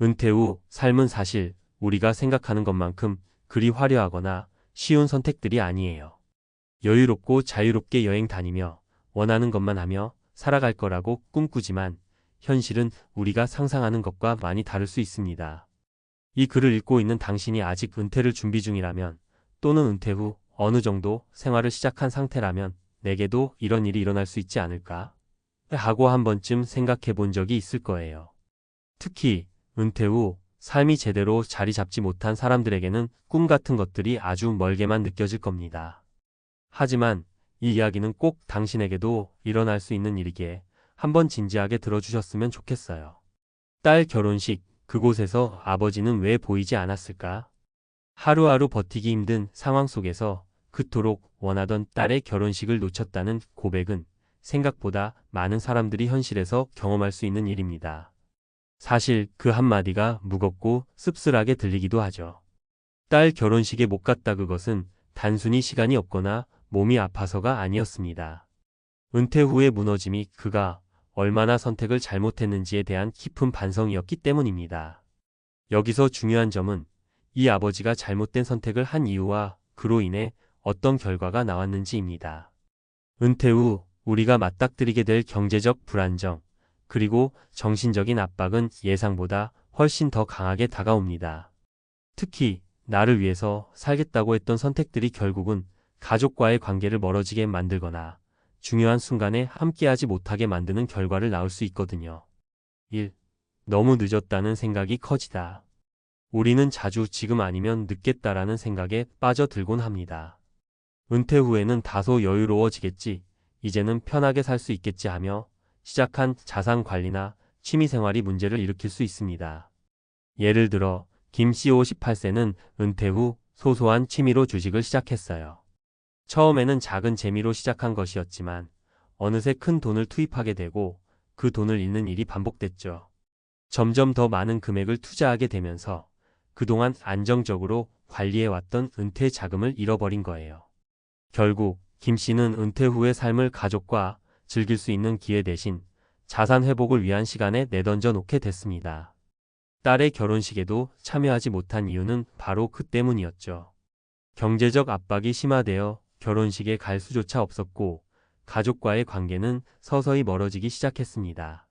은퇴 후 삶은 사실 우리가 생각하는 것만큼 그리 화려하거나 쉬운 선택들이 아니에요. 여유롭고 자유롭게 여행 다니며 원하는 것만 하며 살아갈 거라고 꿈꾸지만 현실은 우리가 상상하는 것과 많이 다를 수 있습니다. 이 글을 읽고 있는 당신이 아직 은퇴를 준비 중이라면 또는 은퇴 후 어느 정도 생활을 시작한 상태라면 내게도 이런 일이 일어날 수 있지 않을까? 하고 한 번쯤 생각해 본 적이 있을 거예요. 특히 은퇴 후 삶이 제대로 자리 잡지 못한 사람들에게는 꿈 같은 것들이 아주 멀게만 느껴질 겁니다. 하지만 이 이야기는 꼭 당신에게도 일어날 수 있는 일이기에 한번 진지하게 들어주셨으면 좋겠어요. 딸 결혼식, 그곳에서 아버지는 왜 보이지 않았을까? 하루하루 버티기 힘든 상황 속에서 그토록 원하던 딸의 결혼식을 놓쳤다는 고백은 생각보다 많은 사람들이 현실에서 경험할 수 있는 일입니다. 사실 그 한마디가 무겁고 씁쓸하게 들리기도 하죠. 딸 결혼식에 못 갔다, 그것은 단순히 시간이 없거나 몸이 아파서가 아니었습니다. 은퇴 후의 무너짐이 그가 얼마나 선택을 잘못했는지에 대한 깊은 반성이었기 때문입니다. 여기서 중요한 점은 이 아버지가 잘못된 선택을 한 이유와 그로 인해 어떤 결과가 나왔는지입니다. 은퇴 후 우리가 맞닥뜨리게 될 경제적 불안정, 그리고 정신적인 압박은 예상보다 훨씬 더 강하게 다가옵니다. 특히 나를 위해서 살겠다고 했던 선택들이 결국은 가족과의 관계를 멀어지게 만들거나 중요한 순간에 함께하지 못하게 만드는 결과를 낳을 수 있거든요. 1. 너무 늦었다는 생각이 커지다. 우리는 자주 지금 아니면 늦겠다라는 생각에 빠져들곤 합니다. 은퇴 후에는 다소 여유로워지겠지, 이제는 편하게 살 수 있겠지 하며 시작한 자산 관리나 취미 생활이 문제를 일으킬 수 있습니다. 예를 들어 김씨 58세는 은퇴 후 소소한 취미로 주식을 시작했어요. 처음에는 작은 재미로 시작한 것이었지만 어느새 큰 돈을 투입하게 되고 그 돈을 잃는 일이 반복됐죠. 점점 더 많은 금액을 투자하게 되면서 그동안 안정적으로 관리해왔던 은퇴 자금을 잃어버린 거예요. 결국 김 씨는 은퇴 후의 삶을 가족과 즐길 수 있는 기회 대신 자산 회복을 위한 시간에 내던져 놓게 됐습니다. 딸의 결혼식에도 참여하지 못한 이유는 바로 그 때문이었죠. 경제적 압박이 심화되어 결혼식에 갈 수조차 없었고 가족과의 관계는 서서히 멀어지기 시작했습니다.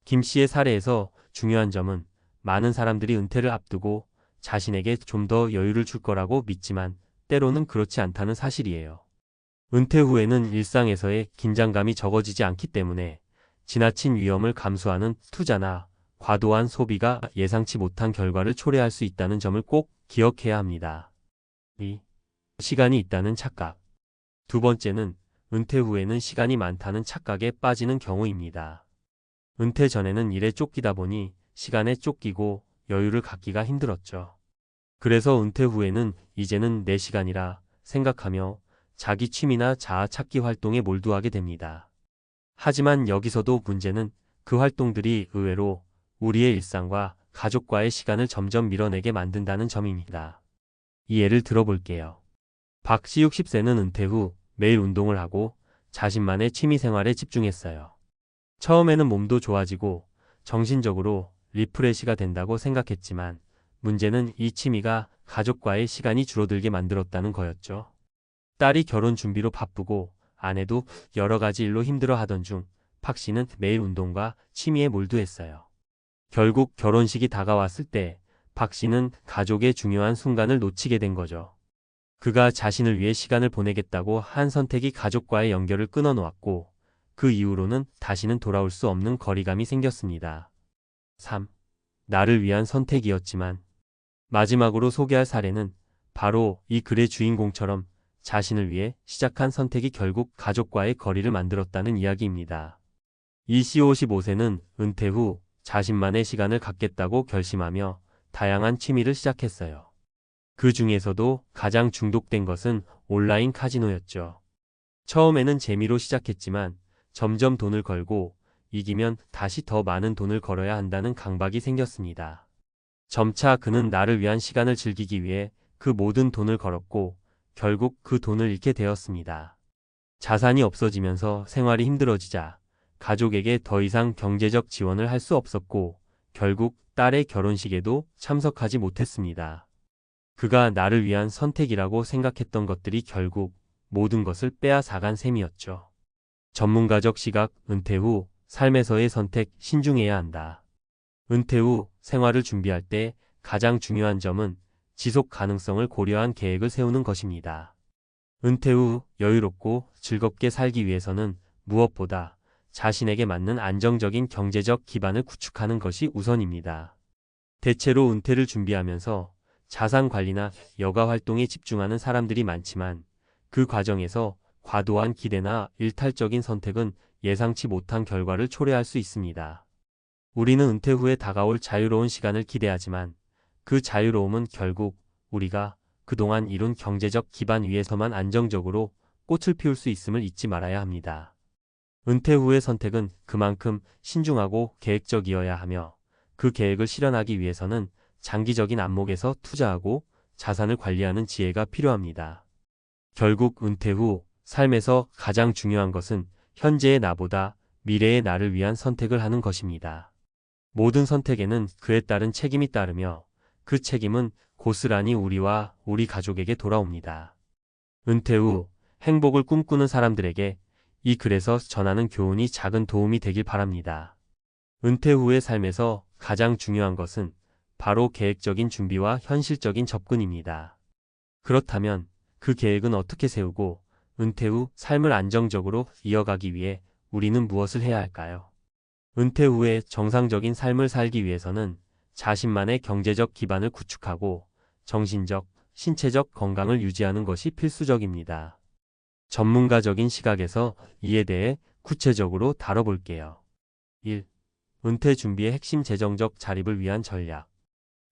김 씨의 사례에서 중요한 점은 많은 사람들이 은퇴를 앞두고 자신에게 좀 더 여유를 줄 거라고 믿지만 때로는 그렇지 않다는 사실이에요. 은퇴 후에는 일상에서의 긴장감이 적어지지 않기 때문에 지나친 위험을 감수하는 투자나 과도한 소비가 예상치 못한 결과를 초래할 수 있다는 점을 꼭 기억해야 합니다. 2. 시간이 있다는 착각. 두 번째는 은퇴 후에는 시간이 많다는 착각에 빠지는 경우입니다. 은퇴 전에는 일에 쫓기다 보니 시간에 쫓기고 여유를 갖기가 힘들었죠. 그래서 은퇴 후에는 이제는 내 시간이라 생각하며 자기 취미나 자아 찾기 활동에 몰두하게 됩니다. 하지만 여기서도 문제는 그 활동들이 의외로 우리의 일상과 가족과의 시간을 점점 밀어내게 만든다는 점입니다. 이 예를 들어볼게요. 박 씨 60세는 은퇴 후 매일 운동을 하고 자신만의 취미 생활에 집중했어요. 처음에는 몸도 좋아지고 정신적으로 리프레시가 된다고 생각했지만 문제는 이 취미가 가족과의 시간이 줄어들게 만들었다는 거였죠. 딸이 결혼 준비로 바쁘고 아내도 여러 가지 일로 힘들어하던 중 박 씨는 매일 운동과 취미에 몰두했어요. 결국 결혼식이 다가왔을 때 박 씨는 가족의 중요한 순간을 놓치게 된 거죠. 그가 자신을 위해 시간을 보내겠다고 한 선택이 가족과의 연결을 끊어놓았고 그 이후로는 다시는 돌아올 수 없는 거리감이 생겼습니다. 3. 나를 위한 선택이었지만. 마지막으로 소개할 사례는 바로 이 글의 주인공처럼 자신을 위해 시작한 선택이 결국 가족과의 거리를 만들었다는 이야기입니다. 이 씨 55세는 은퇴 후 자신만의 시간을 갖겠다고 결심하며 다양한 취미를 시작했어요. 그 중에서도 가장 중독된 것은 온라인 카지노였죠. 처음에는 재미로 시작했지만 점점 돈을 걸고 이기면 다시 더 많은 돈을 걸어야 한다는 강박이 생겼습니다. 점차 그는 나를 위한 시간을 즐기기 위해 그 모든 돈을 걸었고 결국 그 돈을 잃게 되었습니다. 자산이 없어지면서 생활이 힘들어지자 가족에게 더 이상 경제적 지원을 할 수 없었고 결국 딸의 결혼식에도 참석하지 못했습니다. 그가 나를 위한 선택이라고 생각했던 것들이 결국 모든 것을 빼앗아간 셈이었죠. 전문가적 시각, 은퇴 후 삶에서의 선택 신중해야 한다. 은퇴 후 생활을 준비할 때 가장 중요한 점은 지속 가능성을 고려한 계획을 세우는 것입니다. 은퇴 후 여유롭고 즐겁게 살기 위해서는 무엇보다 자신에게 맞는 안정적인 경제적 기반을 구축하는 것이 우선입니다. 대체로 은퇴를 준비하면서 자산 관리나 여가 활동에 집중하는 사람들이 많지만 그 과정에서 과도한 기대나 일탈적인 선택은 예상치 못한 결과를 초래할 수 있습니다. 우리는 은퇴 후에 다가올 자유로운 시간을 기대하지만 그 자유로움은 결국 우리가 그동안 이룬 경제적 기반 위에서만 안정적으로 꽃을 피울 수 있음을 잊지 말아야 합니다. 은퇴 후의 선택은 그만큼 신중하고 계획적이어야 하며 그 계획을 실현하기 위해서는 장기적인 안목에서 투자하고 자산을 관리하는 지혜가 필요합니다. 결국 은퇴 후 삶에서 가장 중요한 것은 현재의 나보다 미래의 나를 위한 선택을 하는 것입니다. 모든 선택에는 그에 따른 책임이 따르며 그 책임은 고스란히 우리와 우리 가족에게 돌아옵니다. 은퇴 후 행복을 꿈꾸는 사람들에게 이 글에서 전하는 교훈이 작은 도움이 되길 바랍니다. 은퇴 후의 삶에서 가장 중요한 것은 바로 계획적인 준비와 현실적인 접근입니다. 그렇다면 그 계획은 어떻게 세우고 은퇴 후 삶을 안정적으로 이어가기 위해 우리는 무엇을 해야 할까요? 은퇴 후에 정상적인 삶을 살기 위해서는 자신만의 경제적 기반을 구축하고 정신적, 신체적 건강을 유지하는 것이 필수적입니다. 전문가적인 시각에서 이에 대해 구체적으로 다뤄볼게요. 1. 은퇴 준비의 핵심 재정적 자립을 위한 전략.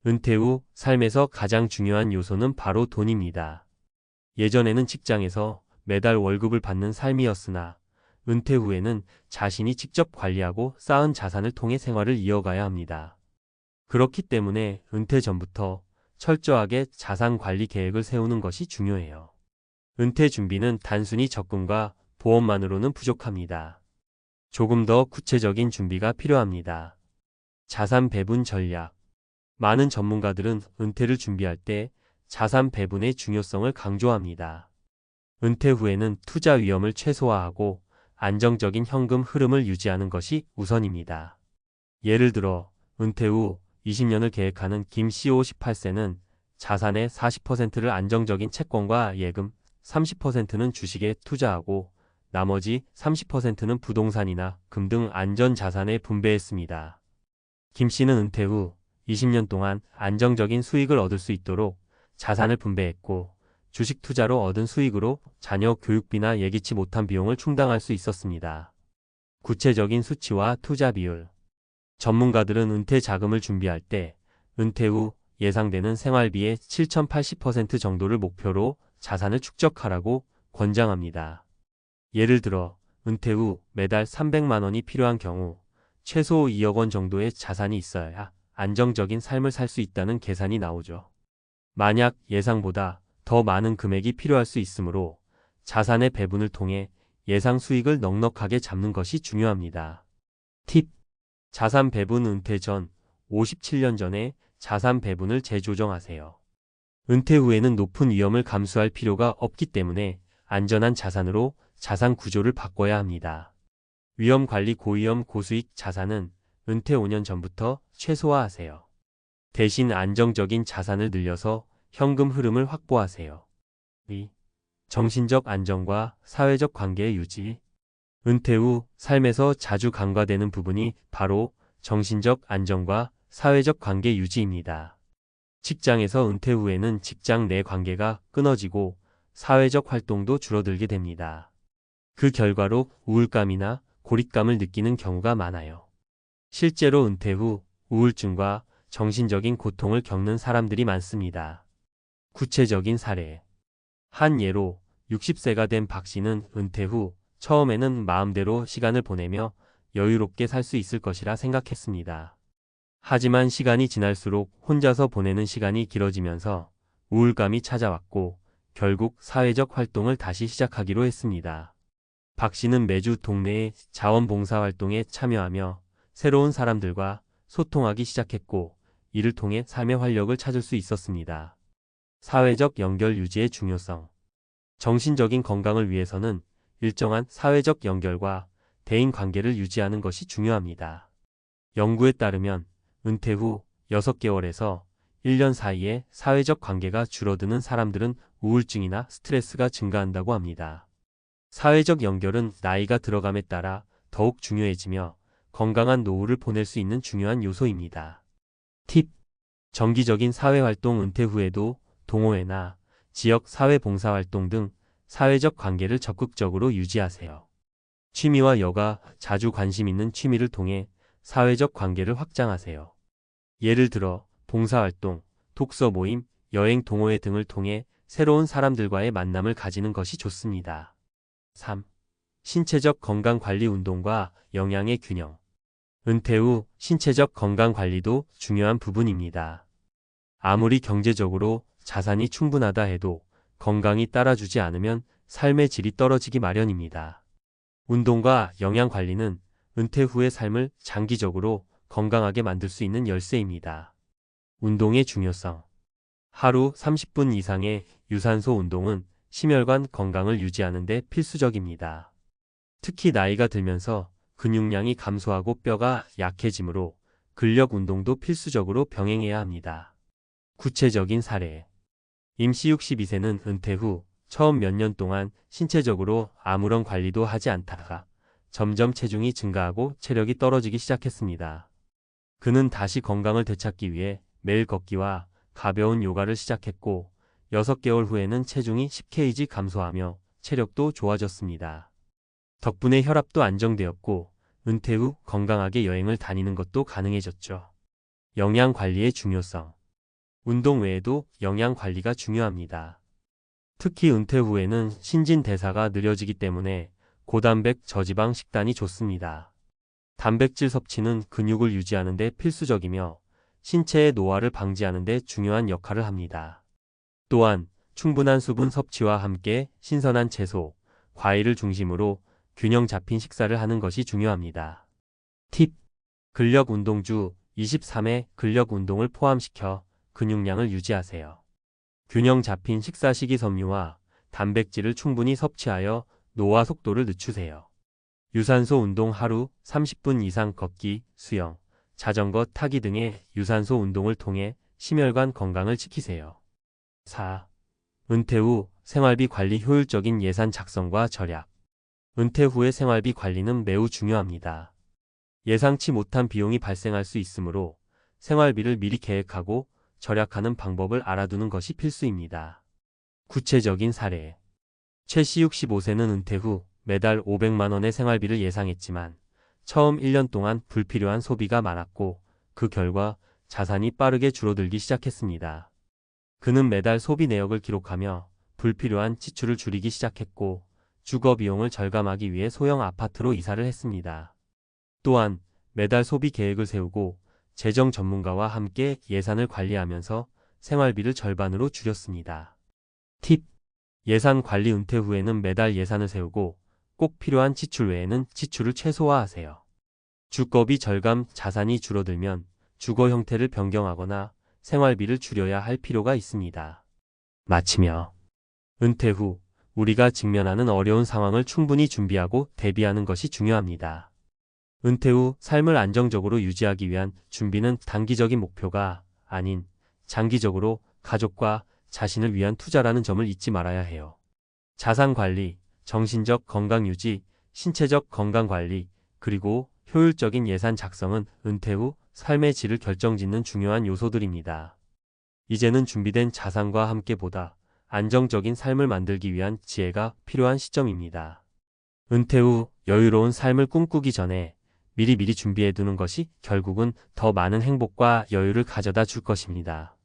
은퇴 후 삶에서 가장 중요한 요소는 바로 돈입니다. 예전에는 직장에서 매달 월급을 받는 삶이었으나 은퇴 후에는 자신이 직접 관리하고 쌓은 자산을 통해 생활을 이어가야 합니다. 그렇기 때문에 은퇴 전부터 철저하게 자산 관리 계획을 세우는 것이 중요해요. 은퇴 준비는 단순히 적금과 보험만으로는 부족합니다. 조금 더 구체적인 준비가 필요합니다. 자산 배분 전략. 많은 전문가들은 은퇴를 준비할 때 자산 배분의 중요성을 강조합니다. 은퇴 후에는 투자 위험을 최소화하고 안정적인 현금 흐름을 유지하는 것이 우선입니다. 예를 들어 은퇴 후 20년을 계획하는 김 CEO 18세는 자산의 40%를 안정적인 채권과 예금, 30%는 주식에 투자하고 나머지 30%는 부동산이나 금 등 안전자산에 분배했습니다. 김 씨는 은퇴 후 20년 동안 안정적인 수익을 얻을 수 있도록 자산을 분배했고 주식 투자로 얻은 수익으로 자녀 교육비나 예기치 못한 비용을 충당할 수 있었습니다. 구체적인 수치와 투자 비율. 전문가들은 은퇴 자금을 준비할 때 은퇴 후 예상되는 생활비의 7,080% 정도를 목표로 자산을 축적하라고 권장합니다. 예를 들어 은퇴 후 매달 300만 원이 필요한 경우 최소 2억 원 정도의 자산이 있어야 안정적인 삶을 살 수 있다는 계산이 나오죠. 만약 예상보다 더 많은 금액이 필요할 수 있으므로 자산의 배분을 통해 예상 수익을 넉넉하게 잡는 것이 중요합니다. 팁. 자산 배분. 은퇴 전 57년 전에 자산 배분을 재조정하세요. 은퇴 후에는 높은 위험을 감수할 필요가 없기 때문에 안전한 자산으로 자산 구조를 바꿔야 합니다. 위험 관리. 고위험 고수익 자산은 은퇴 5년 전부터 최소화하세요. 대신 안정적인 자산을 늘려서 현금 흐름을 확보하세요. 2. 정신적 안정과 사회적 관계의 유지. 은퇴 후 삶에서 자주 간과되는 부분이 바로 정신적 안정과 사회적 관계 유지입니다. 직장에서 은퇴 후에는 직장 내 관계가 끊어지고 사회적 활동도 줄어들게 됩니다. 그 결과로 우울감이나 고립감을 느끼는 경우가 많아요. 실제로 은퇴 후 우울증과 정신적인 고통을 겪는 사람들이 많습니다. 구체적인 사례. 한 예로 60세가 된 박 씨는 은퇴 후 처음에는 마음대로 시간을 보내며 여유롭게 살 수 있을 것이라 생각했습니다. 하지만 시간이 지날수록 혼자서 보내는 시간이 길어지면서 우울감이 찾아왔고 결국 사회적 활동을 다시 시작하기로 했습니다. 박 씨는 매주 동네의 자원봉사 활동에 참여하며 새로운 사람들과 소통하기 시작했고 이를 통해 삶의 활력을 찾을 수 있었습니다. 사회적 연결 유지의 중요성. 정신적인 건강을 위해서는 일정한 사회적 연결과 대인 관계를 유지하는 것이 중요합니다. 연구에 따르면 은퇴 후 6개월에서 1년 사이에 사회적 관계가 줄어드는 사람들은 우울증이나 스트레스가 증가한다고 합니다. 사회적 연결은 나이가 들어감에 따라 더욱 중요해지며 건강한 노후를 보낼 수 있는 중요한 요소입니다. 팁. 정기적인 사회활동. 은퇴 후에도 동호회나 지역 사회봉사활동 등 사회적 관계를 적극적으로 유지하세요. 취미와 여가. 자주 관심 있는 취미를 통해 사회적 관계를 확장하세요. 예를 들어 봉사활동, 독서 모임, 여행, 동호회 등을 통해 새로운 사람들과의 만남을 가지는 것이 좋습니다. 3. 신체적 건강관리. 운동과 영양의 균형. 은퇴 후 신체적 건강관리도 중요한 부분입니다. 아무리 경제적으로 자산이 충분하다 해도 건강이 따라주지 않으면 삶의 질이 떨어지기 마련입니다. 운동과 영양관리는 은퇴 후의 삶을 장기적으로 건강하게 만들 수 있는 열쇠입니다. 운동의 중요성. 하루 30분 이상의 유산소 운동은 심혈관 건강을 유지하는 데 필수적입니다. 특히 나이가 들면서 근육량이 감소하고 뼈가 약해지므로 근력 운동도 필수적으로 병행해야 합니다. 구체적인 사례. 임씨 62세는 은퇴 후 처음 몇 년 동안 신체적으로 아무런 관리도 하지 않다가 점점 체중이 증가하고 체력이 떨어지기 시작했습니다. 그는 다시 건강을 되찾기 위해 매일 걷기와 가벼운 요가를 시작했고 6개월 후에는 체중이 10kg 감소하며 체력도 좋아졌습니다. 덕분에 혈압도 안정되었고 은퇴 후 건강하게 여행을 다니는 것도 가능해졌죠. 영양관리의 중요성. 운동 외에도 영양관리가 중요합니다. 특히 은퇴 후에는 신진대사가 느려지기 때문에 고단백 저지방 식단이 좋습니다. 단백질 섭취는 근육을 유지하는 데 필수적이며 신체의 노화를 방지하는 데 중요한 역할을 합니다. 또한 충분한 수분 섭취와 함께 신선한 채소, 과일을 중심으로 균형 잡힌 식사를 하는 것이 중요합니다. 팁. 근력 운동 주 23회 근력 운동을 포함시켜 근육량을 유지하세요. 균형 잡힌 식사 식이섬유와 단백질을 충분히 섭취하여 노화 속도를 늦추세요. 유산소 운동. 하루 30분 이상 걷기, 수영, 자전거 타기 등의 유산소 운동을 통해 심혈관 건강을 지키세요. 4. 은퇴 후 생활비 관리. 효율적인 예산 작성과 절약. 은퇴 후의 생활비 관리는 매우 중요합니다. 예상치 못한 비용이 발생할 수 있으므로 생활비를 미리 계획하고 절약하는 방법을 알아두는 것이 필수입니다. 구체적인 사례. 최 씨 65세는 은퇴 후 매달 500만 원의 생활비를 예상했지만 처음 1년 동안 불필요한 소비가 많았고 그 결과 자산이 빠르게 줄어들기 시작했습니다. 그는 매달 소비 내역을 기록하며 불필요한 지출을 줄이기 시작했고 주거 비용을 절감하기 위해 소형 아파트로 이사를 했습니다. 또한 매달 소비 계획을 세우고 재정 전문가와 함께 예산을 관리하면서 생활비를 절반으로 줄였습니다. 팁. 예산 관리. 은퇴 후에는 매달 예산을 세우고 꼭 필요한 지출 외에는 지출을 최소화하세요. 주거비 절감. 자산이 줄어들면 주거 형태를 변경하거나 생활비를 줄여야 할 필요가 있습니다. 마치며 은퇴 후 우리가 직면하는 어려운 상황을 충분히 준비하고 대비하는 것이 중요합니다. 은퇴 후 삶을 안정적으로 유지하기 위한 준비는 단기적인 목표가 아닌 장기적으로 가족과 자신을 위한 투자라는 점을 잊지 말아야 해요. 자산 관리, 정신적 건강 유지, 신체적 건강 관리, 그리고 효율적인 예산 작성은 은퇴 후 삶의 질을 결정짓는 중요한 요소들입니다. 이제는 준비된 자산과 함께 보다 안정적인 삶을 만들기 위한 지혜가 필요한 시점입니다. 은퇴 후 여유로운 삶을 꿈꾸기 전에 미리 준비해두는 것이 결국은 더 많은 행복과 여유를 가져다 줄 것입니다.